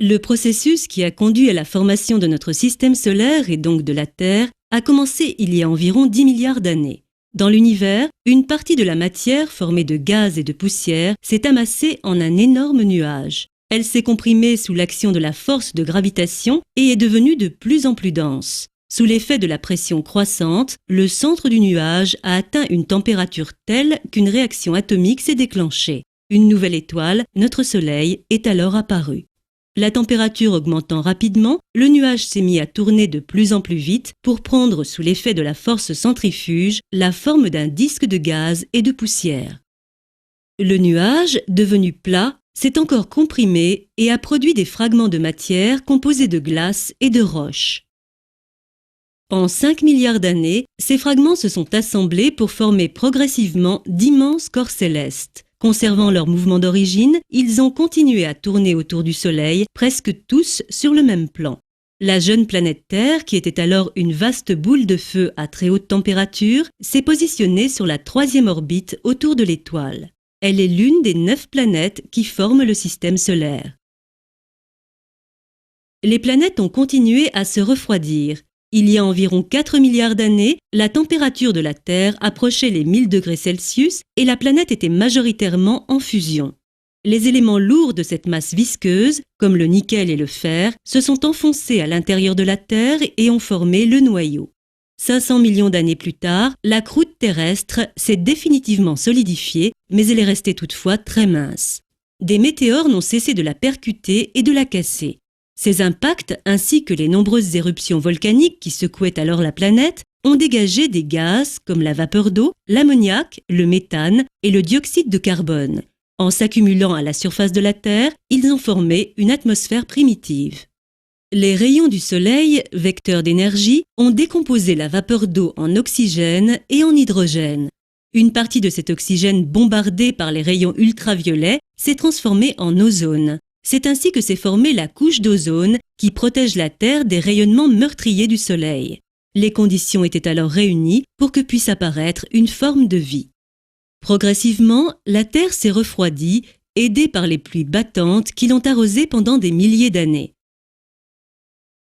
Le processus qui a conduit à la formation de notre système solaire et donc de la Terre a commencé il y a environ 10 milliards d'années. Dans l'univers, une partie de la matière formée de gaz et de poussière s'est amassée en un énorme nuage. Elle s'est comprimée sous l'action de la force de gravitation et est devenue de plus en plus dense. Sous l'effet de la pression croissante, le centre du nuage a atteint une température telle qu'une réaction atomique s'est déclenchée. Une nouvelle étoile, notre Soleil, est alors apparue. La température augmentant rapidement, le nuage s'est mis à tourner de plus en plus vite pour prendre, sous l'effet de la force centrifuge, la forme d'un disque de gaz et de poussière. Le nuage, devenu plat, s'est encore comprimé et a produit des fragments de matière composés de glace et de roches. En 5 milliards d'années, ces fragments se sont assemblés pour former progressivement d'immenses corps célestes. Conservant leur mouvement d'origine, ils ont continué à tourner autour du Soleil, presque tous sur le même plan. La jeune planète Terre, qui était alors une vaste boule de feu à très haute température, s'est positionnée sur la 3e orbite autour de l'étoile. Elle est l'une des 9 planètes qui forment le système solaire. Les planètes ont continué à se refroidir. Il y a environ 4 milliards d'années, la température de la Terre approchait les 1000 degrés Celsius et la planète était majoritairement en fusion. Les éléments lourds de cette masse visqueuse, comme le nickel et le fer, se sont enfoncés à l'intérieur de la Terre et ont formé le noyau. 500 millions d'années plus tard, la croûte terrestre s'est définitivement solidifiée, mais elle est restée toutefois très mince. Des météores n'ont cessé de la percuter et de la casser. Ces impacts, ainsi que les nombreuses éruptions volcaniques qui secouaient alors la planète, ont dégagé des gaz comme la vapeur d'eau, l'ammoniac, le méthane et le dioxyde de carbone. En s'accumulant à la surface de la Terre, ils ont formé une atmosphère primitive. Les rayons du Soleil, vecteurs d'énergie, ont décomposé la vapeur d'eau en oxygène et en hydrogène. Une partie de cet oxygène bombardé par les rayons ultraviolets s'est transformée en ozone. C'est ainsi que s'est formée la couche d'ozone qui protège la Terre des rayonnements meurtriers du Soleil. Les conditions étaient alors réunies pour que puisse apparaître une forme de vie. Progressivement, la Terre s'est refroidie, aidée par les pluies battantes qui l'ont arrosée pendant des milliers d'années.